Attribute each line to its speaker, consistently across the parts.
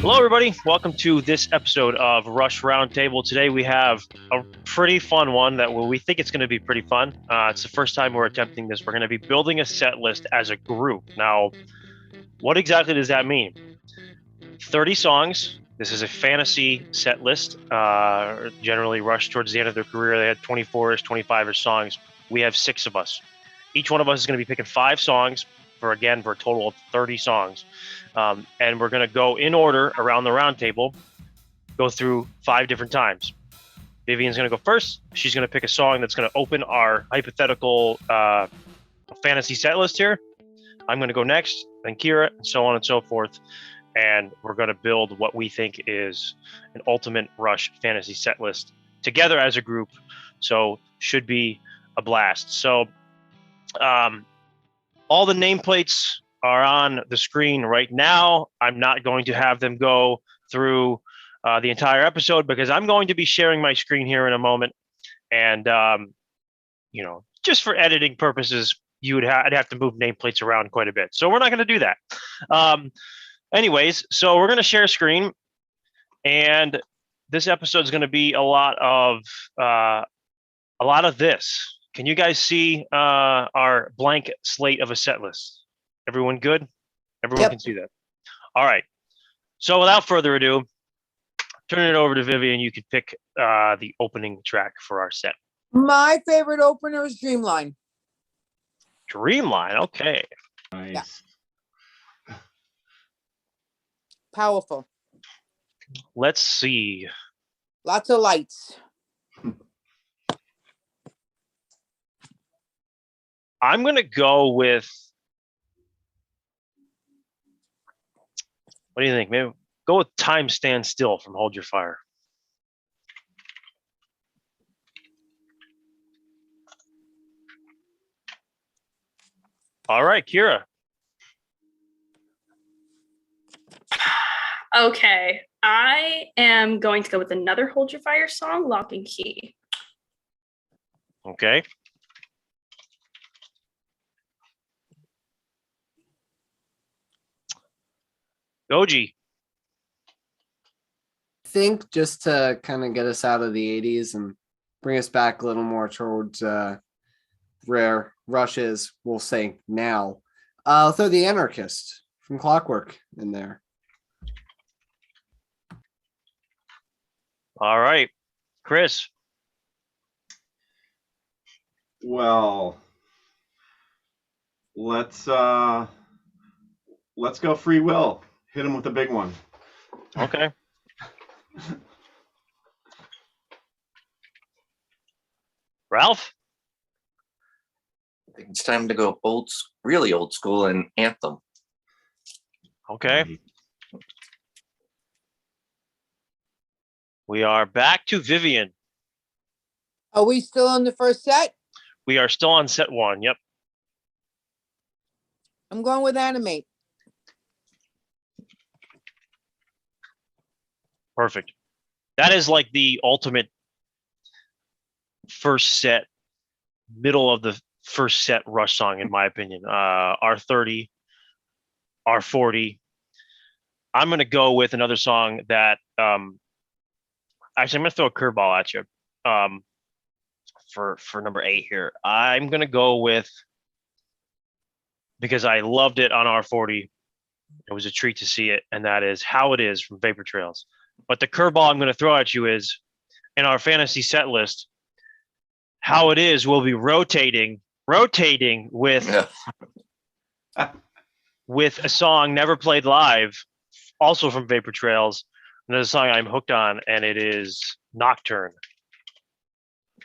Speaker 1: Hello, everybody. Welcome to this episode of Rush Roundtable. Today we have a pretty fun one that we think it's going to be pretty fun. It's the first time we're attempting this. We're going to be building a set list as a group. Now, what exactly does that mean? 30 songs. This is a fantasy set list. Generally, Rush towards the end of their career, they had 24-ish, 25-ish songs. We have 6 of us. Each one of us is going to be picking 5 songs for a total of 30 songs. And we're going to go in order around the round table, go through 5 different times. Vivian's going to go first. She's going to pick a song that's going to open our hypothetical fantasy set list here. I'm going to go next, then Kira, and so on and so forth. And we're going to build what we think is an ultimate Rush fantasy set list together as a group. So should be a blast. So all the nameplates are on the screen right now. I'm not going to have them go through the entire episode because I'm going to be sharing my screen here in a moment. And, just for editing purposes, I'd have to move nameplates around quite a bit. So we're not going to do that. Anyways, so we're going to share a screen. And this episode is going to be a lot of this. Can you guys see our blank slate of a set list? Everyone good? Everyone can see that. All right. So without further ado, turn it over to Vivian. You could pick the opening track for our set.
Speaker 2: My favorite opener is Dreamline.
Speaker 1: Dreamline. Okay.
Speaker 3: Nice.
Speaker 2: Yeah. Powerful.
Speaker 1: Let's see.
Speaker 2: Lots of lights.
Speaker 1: I'm going to go with, what do you think? Maybe go with Time Stand Still from Hold Your Fire. All right, Kira.
Speaker 4: Okay, I am going to go with another Hold Your Fire song, Lock and Key.
Speaker 1: Okay. Goji.
Speaker 3: I think just to kind of get us out of the 80s and bring us back a little more towards where Rush is, we'll say now. I'll throw The Anarchist from Clockwork in there.
Speaker 1: All right. Chris.
Speaker 5: Well, let's go Free Will. Hit him with a big one.
Speaker 1: Okay. Ralph?
Speaker 6: I think it's time to go really old school and Anthem.
Speaker 1: Okay. We are back to Vivian.
Speaker 2: Are we still on the first set?
Speaker 1: We are still on set 1. Yep.
Speaker 2: I'm going with Animate.
Speaker 1: Perfect. That is like the ultimate first set, middle of the first set Rush song, in my opinion. R30, R40. I'm going to go with another song that, actually, I'm going to throw a curveball at you for number 8 here. I'm going to go with, because I loved it on R40, it was a treat to see it, and that is How It Is from Vapor Trails. But the curveball I'm going to throw at you is, in our fantasy set list, How It Is will be rotating with with a song never played live, also from Vapor Trails. And there's a song I'm hooked on, and it is Nocturne.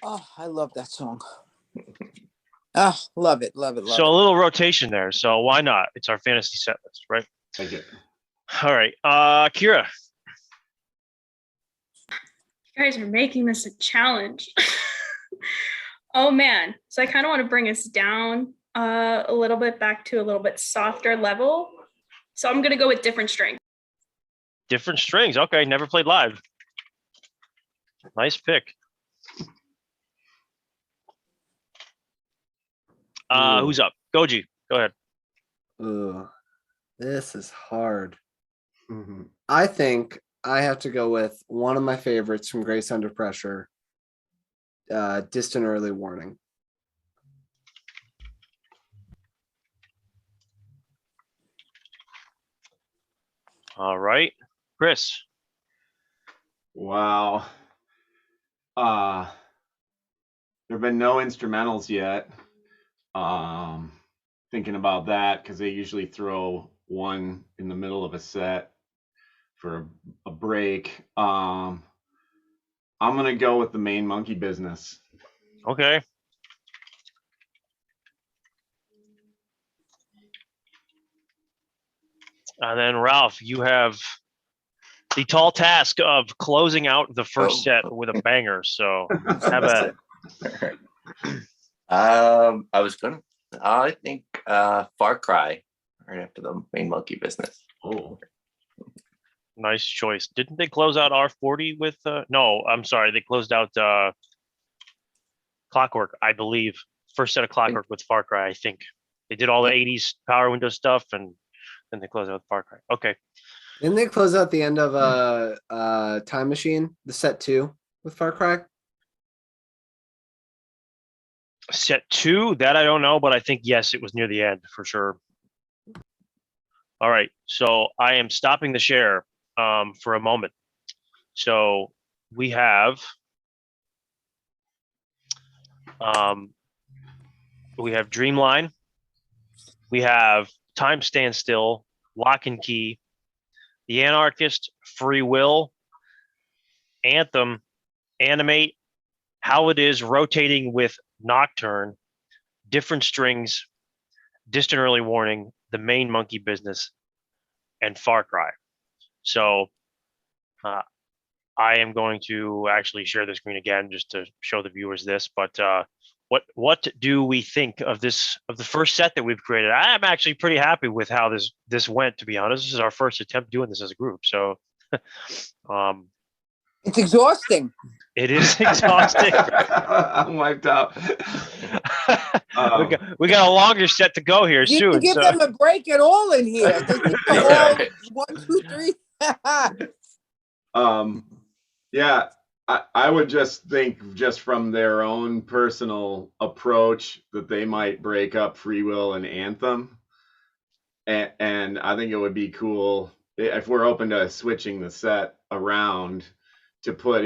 Speaker 2: Oh, I love that song. Oh, love it.
Speaker 1: So a little rotation there. So why not? It's our fantasy set list, right?
Speaker 5: Thank you.
Speaker 1: All right. Kira.
Speaker 4: You guys are making this a challenge. Oh man. So I kind of want to bring us down a little bit back to a little bit softer level. So I'm going to go with Different Strings.
Speaker 1: Different Strings. Okay. Never played live. Nice pick. Who's up? Goji, go ahead.
Speaker 3: Ugh, this is hard.
Speaker 5: Mhm.
Speaker 3: I think I have to go with one of my favorites from Grace Under Pressure, Distant Early Warning.
Speaker 1: All right, Chris.
Speaker 5: Wow. There have been no instrumentals yet. Thinking about that because they usually throw one in the middle of a set for a break. I'm gonna go with the main monkey business.
Speaker 1: Okay. And then Ralph, you have the tall task of closing out the first set with a banger. So have at it.
Speaker 6: I think Far Cry right after the main monkey business.
Speaker 5: Oh,
Speaker 1: Nice choice. Didn't they close out R40 with? No, I'm sorry. They closed out Clockwork, I believe. First set of Clockwork with Far Cry, I think. They did all the 80s Power Window stuff, and then they closed out with Far Cry. Okay.
Speaker 3: Didn't they close out the end of Time Machine, the set 2 with Far Cry?
Speaker 1: Set 2, that I don't know, but I think, yes, it was near the end for sure. All right. So I am stopping the share for a moment. So we have Dreamline, we have Time Stand Still, Lock and Key, The Anarchist, Free Will, Anthem, Animate, How It Is, Rotating with Nocturne, Different Strings, Distant Early Warning, The Main Monkey Business, and Far Cry. So I am going to actually share the screen again just to show the viewers this. But what do we think of the first set that we've created? I'm actually pretty happy with how this went. To be honest, this is our first attempt doing this as a group. So
Speaker 2: It's exhausting.
Speaker 1: it is exhausting.
Speaker 5: I'm wiped out.
Speaker 1: We got a longer set to go here
Speaker 2: You
Speaker 1: soon.
Speaker 2: didn't give
Speaker 1: So
Speaker 2: them a break at all in here. They just go all 1, 2, 3.
Speaker 5: Yeah, I would just think just from their own personal approach that they might break up Free Will and Anthem. And I think it would be cool if we're open to switching the set around to put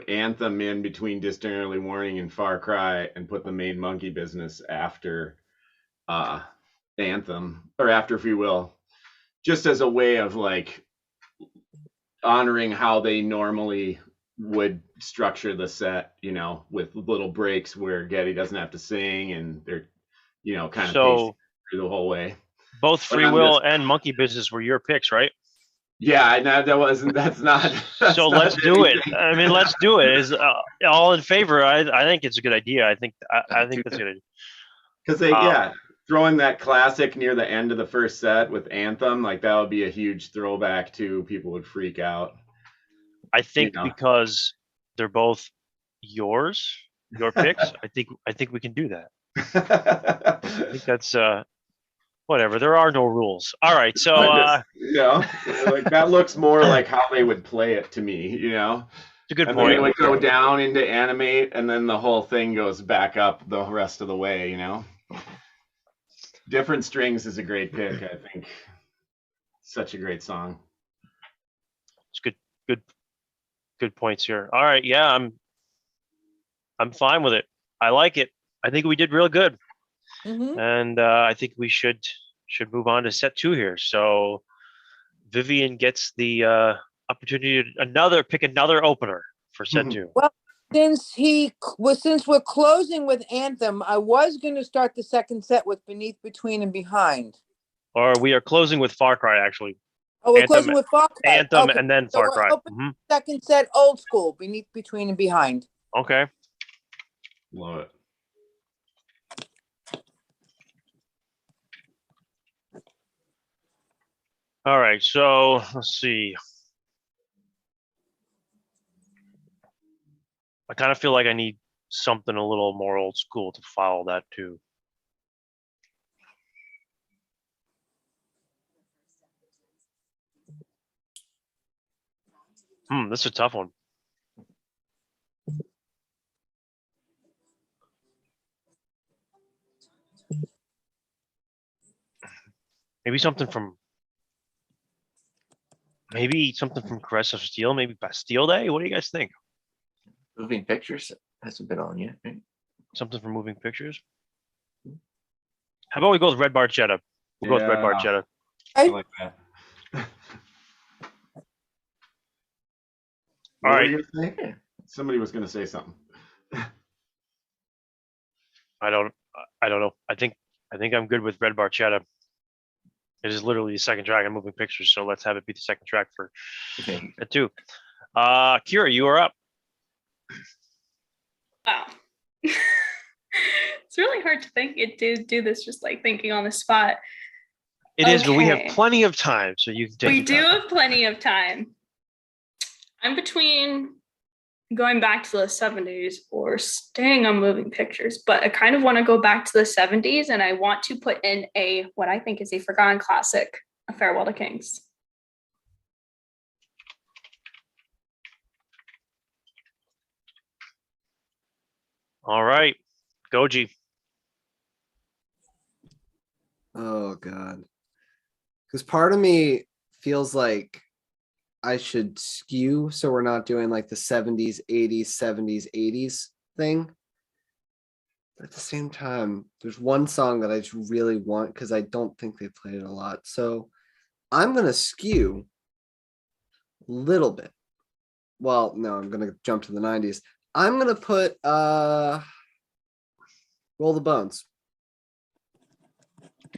Speaker 5: Anthem in between Distant Early Warning and Far Cry and put the main monkey business after Anthem or after Free Will, just as a way of like honoring how they normally would structure the set, with little breaks where Getty doesn't have to sing and they're, kind of pacing through the whole way.
Speaker 1: Both Free Will and Monkey Business were your picks, right?
Speaker 5: Yeah, that's not.
Speaker 1: So let's do it. I mean, let's do it. Is all in favor? I think it's a good idea. I think that's a good idea.
Speaker 5: Because throwing that classic near the end of the first set with Anthem, like that would be a huge throwback to people would freak out.
Speaker 1: I think because they're both your picks. I think we can do that. I think that's whatever. There are no rules. All right, so
Speaker 5: like that looks more like how they would play it to me.
Speaker 1: It's a good
Speaker 5: and
Speaker 1: point.
Speaker 5: Then it would go down into Animate, and then the whole thing goes back up the rest of the way. Different Strings is a great pick. I think such a great song.
Speaker 1: It's good points here. All right, yeah, I'm fine with it. I like it. I think we did real good.
Speaker 2: Mm-hmm.
Speaker 1: And I think we should move on to set 2 here. So Vivian gets the opportunity to pick another opener for set 2.
Speaker 2: Well, since we're closing with Anthem, I was going to start the second set with Beneath, Between, and Behind.
Speaker 1: Or we are closing with Far Cry, actually.
Speaker 2: Oh, we're closing with Far Cry.
Speaker 1: Anthem, okay. And then Far Cry.
Speaker 2: Second set, old school, Beneath, Between, and Behind.
Speaker 1: Okay.
Speaker 5: Love it.
Speaker 1: All right, so let's see. I kind of feel like I need something a little more old school to follow that too. This is a tough one. Maybe something from Caress of Steel, maybe Bastille Day. What do you guys think?
Speaker 6: Moving Pictures hasn't been on yet, right?
Speaker 1: Something from Moving Pictures. How about we go with Red Barchetta? We'll go with Red Barchetta.
Speaker 5: I like that.
Speaker 1: All right.
Speaker 5: Somebody was going to say something.
Speaker 1: I don't know. I think I'm good with Red Barchetta. It is literally the second track in Moving Pictures, so let's have it be the second track for it too. Kira, you are up.
Speaker 4: Wow. It's really hard to do this just like thinking on the spot.
Speaker 1: It is, but we have plenty of time, so you can take.
Speaker 4: We do have plenty of time. I'm between going back to the 70s or staying on Moving Pictures, but I kind of want to go back to the 70s, and I want to put in what I think is a forgotten classic, A Farewell to Kings.
Speaker 1: All right, Goji.
Speaker 3: Oh God. Because part of me feels like I should skew so we're not doing like the 70s, 80s, 70s, 80s thing. But at the same time, there's one song that I just really want because I don't think they played it a lot. So I'm gonna skew a little bit. Well, no, I'm gonna jump to the 90s. I'm gonna put Roll the Bones.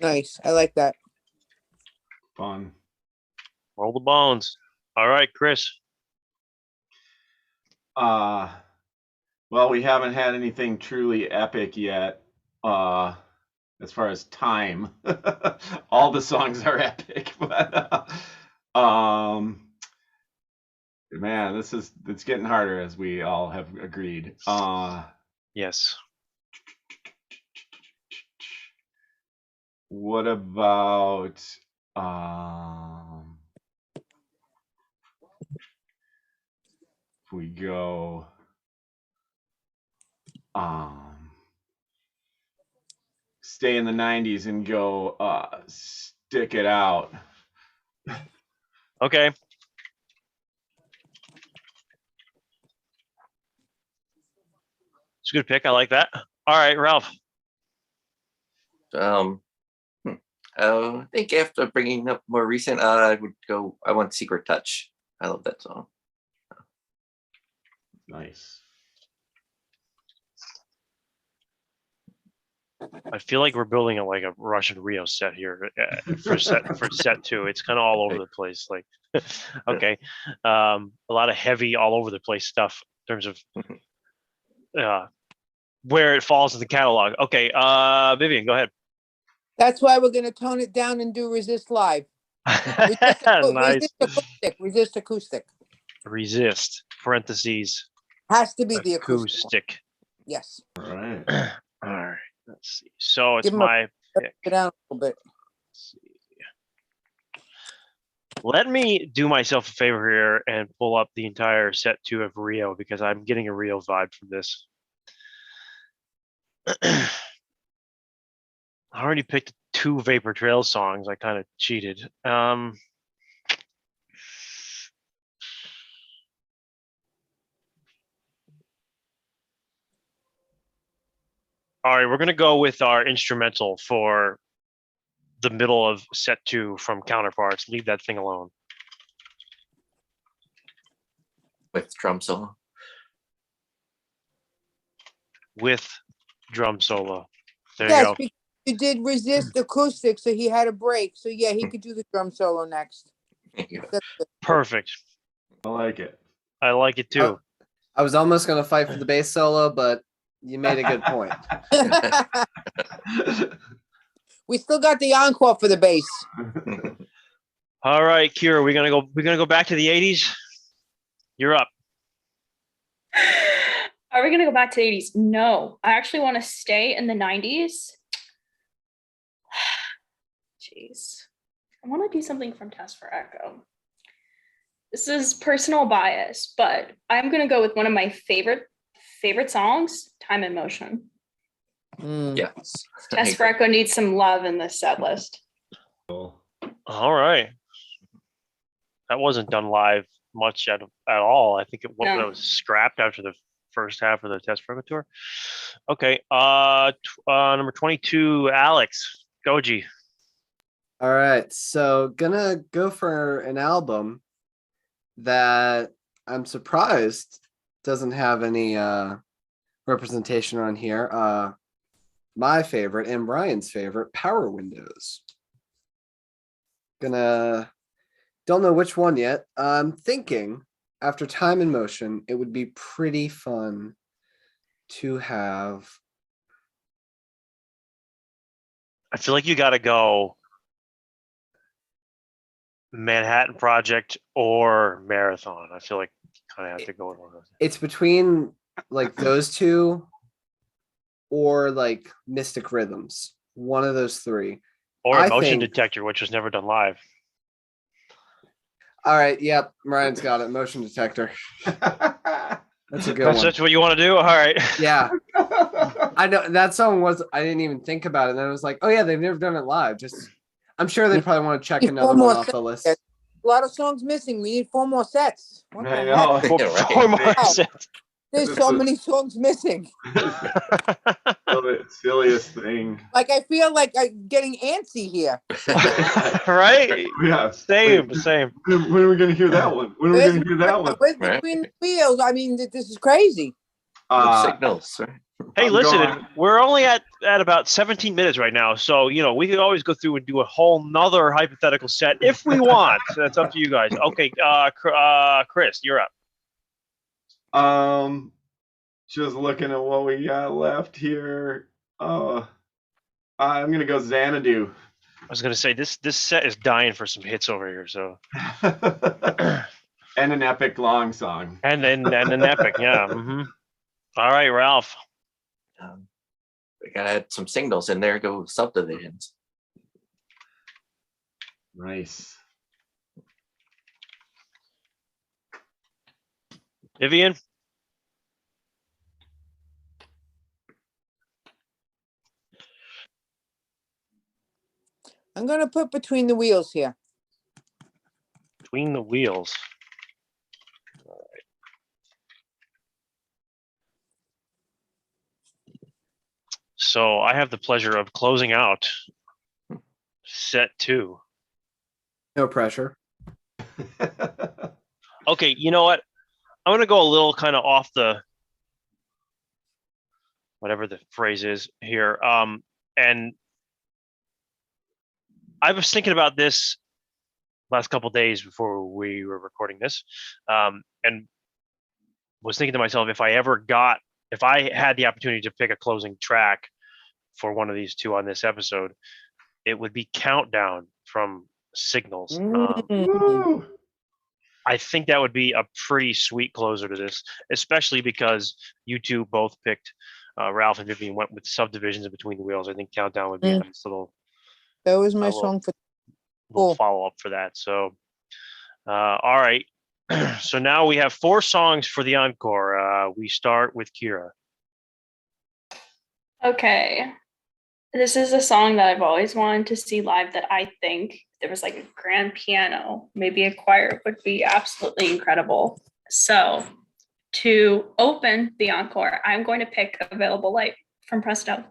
Speaker 2: Nice. I like that.
Speaker 5: Fun.
Speaker 1: Roll the Bones. All right, Chris.
Speaker 5: Well, we haven't had anything truly epic yet. As far as time, all the songs are epic, but man, it's getting harder as we all have agreed.
Speaker 1: Yes.
Speaker 5: What about if we go stay in the 90s and go Stick It Out.
Speaker 1: Okay. It's a good pick. I like that. All right, Ralph.
Speaker 6: I think after bringing up more recent, I want Secret Touch. I love that song.
Speaker 5: Nice.
Speaker 1: I feel like we're building a Russian Rio set here for set 2. It's kind of all over the place. Like, okay, a lot of heavy, all over the place stuff in terms of where it falls in the catalog. Okay, Vivian, go ahead.
Speaker 2: That's why we're going to tone it down and do Resist Live.
Speaker 1: Nice.
Speaker 2: Resist acoustic.
Speaker 1: Resist, parentheses.
Speaker 2: Has to be the acoustic. Yes.
Speaker 5: All right.
Speaker 1: All right. Let's see. So it's my pick.
Speaker 2: Get down a little bit.
Speaker 1: Let's see. Let me do myself a favor here and pull up the entire set 2 of Rio because I'm getting a real vibe from this. I already picked 2 Vapor Trail songs. I kind of cheated. All right, we're gonna go with our instrumental for the middle of set 2 from Counterparts. Leave That Thing Alone.
Speaker 6: With drum solo.
Speaker 1: With drum solo. There
Speaker 2: Yes,
Speaker 1: you go.
Speaker 2: because you did Resist acoustic, so he had a break. So yeah, he could do the drum solo next.
Speaker 1: Perfect.
Speaker 5: I like it.
Speaker 1: I like it too.
Speaker 3: I was almost going to fight for the bass solo, but you made a good point.
Speaker 2: We still got the encore for the bass.
Speaker 1: All right, Kira, we're gonna go back to the 80s. You're up.
Speaker 4: Are we going to go back to the 80s? No, I actually want to stay in the 90s. Jeez. I want to do something from Test for Echo. This is personal bias, but I'm gonna go with one of my favorite songs, "Time and Motion."
Speaker 2: Mm.
Speaker 6: Yes.
Speaker 4: Tess Greco needs some love in this set list.
Speaker 5: Cool.
Speaker 1: All right. That wasn't done live much at all. I think it
Speaker 4: No.
Speaker 1: was scrapped after the first half of the Test Promo tour. Okay. Number 22, Alex Goji.
Speaker 3: All right, so gonna go for an album that I'm surprised doesn't have any representation on here. My favorite and Brian's favorite, Power Windows. Don't know which one yet. I'm thinking after Time and Motion, it would be pretty fun to have.
Speaker 1: I feel like you got to go Manhattan Project or Marathon. I feel like you kind of have to go with one of those.
Speaker 3: It's between like those two or like Mystic Rhythms. One of those three.
Speaker 1: Or
Speaker 3: I
Speaker 1: Motion
Speaker 3: think-
Speaker 1: Detector, which was never done live.
Speaker 3: All right, yep, Ryan's got it. Motion Detector. That's a good one.
Speaker 1: That's what you want to do? All right.
Speaker 3: Yeah, I know that song was. I didn't even think about it. And then I was like, oh yeah, they've never done it live. Just, I'm sure they probably want to check
Speaker 2: Need
Speaker 3: another
Speaker 2: four
Speaker 3: one
Speaker 2: more
Speaker 3: off the list.
Speaker 2: sets. A lot of songs missing. We need 4 more sets. What the
Speaker 5: I
Speaker 2: heck?
Speaker 5: know.
Speaker 1: Four
Speaker 6: Right.
Speaker 1: more
Speaker 2: Wow.
Speaker 1: sets.
Speaker 2: There's so many songs missing.
Speaker 5: Silliest thing.
Speaker 2: Like I feel like I'm getting antsy here.
Speaker 1: Right?
Speaker 5: Yeah.
Speaker 1: Same.
Speaker 5: When are we gonna hear that one? When are we
Speaker 2: Where's,
Speaker 5: gonna hear that one?
Speaker 2: where's
Speaker 6: Right.
Speaker 2: between the wheels? I mean, this is crazy.
Speaker 6: Signals. Right?
Speaker 1: Hey,
Speaker 5: I'm
Speaker 1: listen,
Speaker 5: going-
Speaker 1: we're only at about 17 minutes right now. So, we could always go through and do a whole nother hypothetical set if we want. So that's up to you guys. Okay, Chris, you're up.
Speaker 5: Just looking at what we got left here. I'm gonna go Xanadu.
Speaker 1: I was going to say, this set is dying for some hits over here. So,
Speaker 5: And an epic long song.
Speaker 1: and an epic, yeah. Mm-hmm. All right, Ralph.
Speaker 6: We gotta add some signals in there. Go subdivisions.
Speaker 5: Nice.
Speaker 1: Vivian.
Speaker 2: I'm gonna put Between the Wheels here.
Speaker 1: Between the Wheels. So I have the pleasure of closing out set 2.
Speaker 3: No pressure.
Speaker 1: Okay, you know what? I'm gonna go a little kind of off the whatever the phrase is here. And I was thinking about this last couple of days before we were recording this, and was thinking to myself, if I had the opportunity to pick a closing track for one of these two on this episode, it would be Countdown from Signals.
Speaker 5: Woo!
Speaker 1: I think that would be a pretty sweet closer to this, especially because you two both picked, Ralph and Vivian went with Subdivisions in Between the Wheels. I think Countdown would be a nice little
Speaker 2: That was my
Speaker 1: I will-
Speaker 2: song for.
Speaker 1: little
Speaker 2: Cool.
Speaker 1: follow up for that. So, all right. So now we have 4 songs for the encore. We start with Kira.
Speaker 4: Okay. This is a song that I've always wanted to see live that I think there was like a grand piano, maybe a choir would be absolutely incredible. So to open the encore, I'm going to pick Available Light from Presto.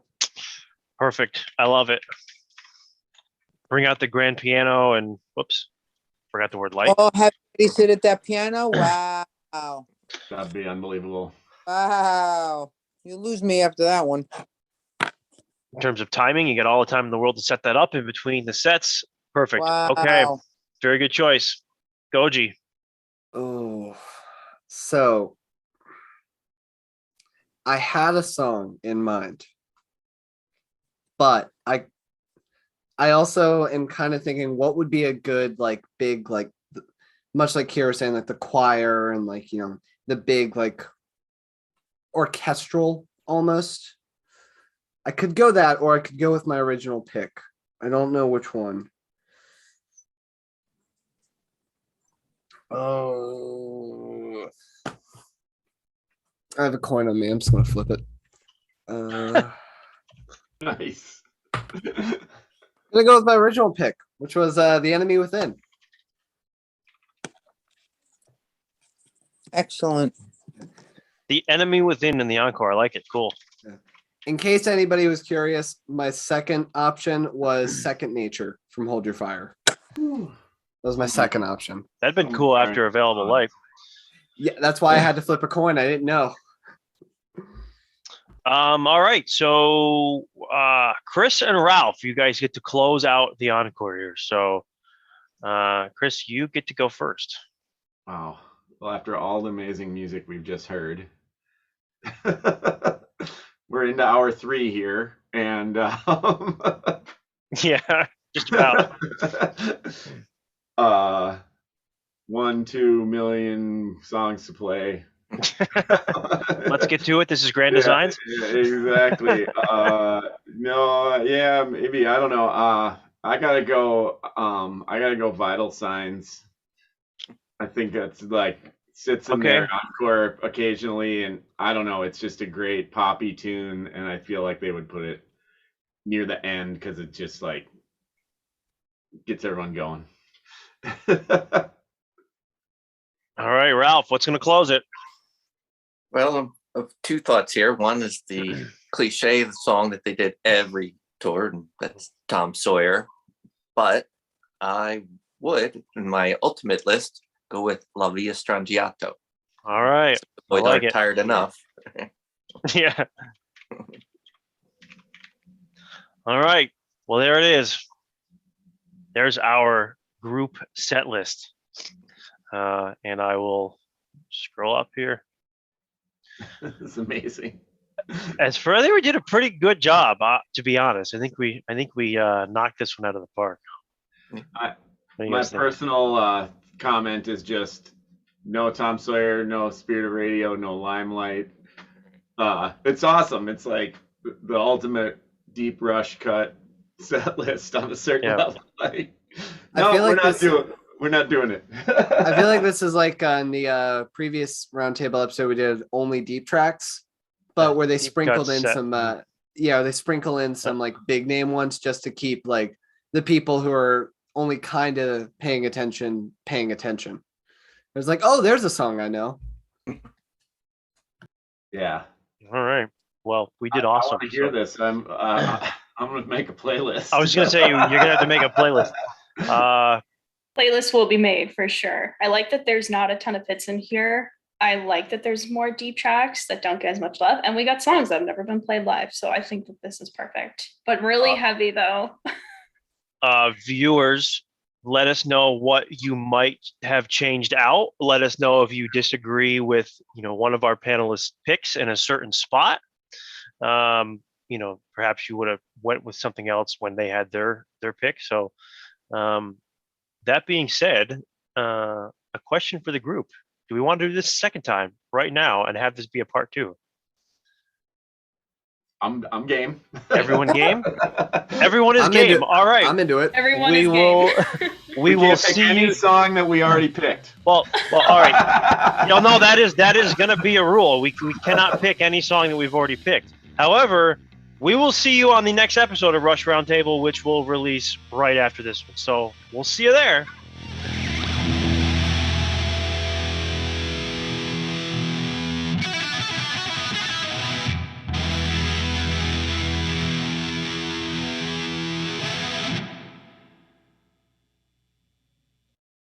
Speaker 1: Perfect. I love it. Bring out the grand piano and whoops, forgot the word light.
Speaker 2: Oh, have you sit at that piano? Wow.
Speaker 5: That'd be unbelievable.
Speaker 2: Wow. You lose me after that one.
Speaker 1: In terms of timing, you get all the time in the world to set that up in between the sets. Perfect.
Speaker 2: Wow.
Speaker 1: Okay. Very good choice. Goji.
Speaker 3: Oh, so I had a song in mind, but I also am kind of thinking what would be a good like big like much like Kira saying like the choir and like the big like orchestral almost. I could go that or I could go with my original pick. I don't know which one. Oh, I have a coin on me. I'm just gonna flip it.
Speaker 5: Nice.
Speaker 3: I'm gonna go with my original pick, which was The Enemy Within.
Speaker 2: Excellent.
Speaker 1: The Enemy Within in the encore. I like it. Cool.
Speaker 3: In case anybody was curious, my second option was Second Nature from Hold Your Fire. That was my second option.
Speaker 1: That'd been cool after Available Life.
Speaker 3: Yeah, that's why I had to flip a coin. I didn't know.
Speaker 1: All right. So Chris and Ralph, you guys get to close out the encore here. So Chris, you get to go first.
Speaker 5: Wow. Well, after all the amazing music we've just heard, we're into hour 3 here, and
Speaker 1: Yeah, just about.
Speaker 5: 1-2 million songs to play.
Speaker 1: Let's get to it. This is Grand Designs.
Speaker 5: Yeah, exactly. No, yeah, maybe, I don't know. I gotta go Vital Signs. I think that's like sits in there encore occasionally, and I don't know, it's just a great poppy tune, and I feel like they would put it near the end because it just like gets everyone going.
Speaker 1: All right, Ralph, what's going to close it?
Speaker 6: Well, of 2 thoughts here. One is the cliche, the song that they did every tour, and that's Tom Sawyer. But I would, in my ultimate list, go with La Via Strangiato.
Speaker 1: All right.
Speaker 6: Boys
Speaker 1: like
Speaker 6: aren't tired enough.
Speaker 1: Yeah. All right. Well, there it is. There's our group set list. And I will scroll up here.
Speaker 5: It's amazing.
Speaker 1: As for, I think we did a pretty good job, to be honest. I think we knocked this one out of the park.
Speaker 5: My personal comment is just no Tom Sawyer, no Spirit of Radio, no Limelight. It's awesome. It's like the ultimate deep Rush cut set list on a certain level. Like, no, we're not doing it.
Speaker 3: I feel like this is like on the previous roundtable episode we did only deep tracks, but where they sprinkled in some like big name ones just to keep like the people who are only kind of paying attention. It was like, oh, there's a song I know.
Speaker 5: Yeah.
Speaker 1: All right. Well, we did awesome.
Speaker 5: I want to hear this. I'm gonna make a playlist.
Speaker 1: I was gonna say you're gonna have to make a playlist.
Speaker 4: Playlist will be made for sure. I like that there's not a ton of hits in here. I like that there's more deep tracks that don't get as much love, and we got songs that have never been played live. So I think that this is perfect, but really heavy though.
Speaker 1: Viewers, let us know what you might have changed out. Let us know if you disagree with one of our panelists' picks in a certain spot. Perhaps you would have went with something else when they had their pick. So that being said, a question for the group: do we want to do this a second time right now and have this be a part 2?
Speaker 5: I'm game.
Speaker 1: Everyone game? Everyone is game. All right.
Speaker 3: I'm into it.
Speaker 4: Everyone is game.
Speaker 1: We will see
Speaker 5: any song that we already picked.
Speaker 1: Well, all right. No, that is going to be a rule. We cannot pick any song that we've already picked. However, we will see you on the next episode of Rush Roundtable, which will release right after this one. So we'll see you there.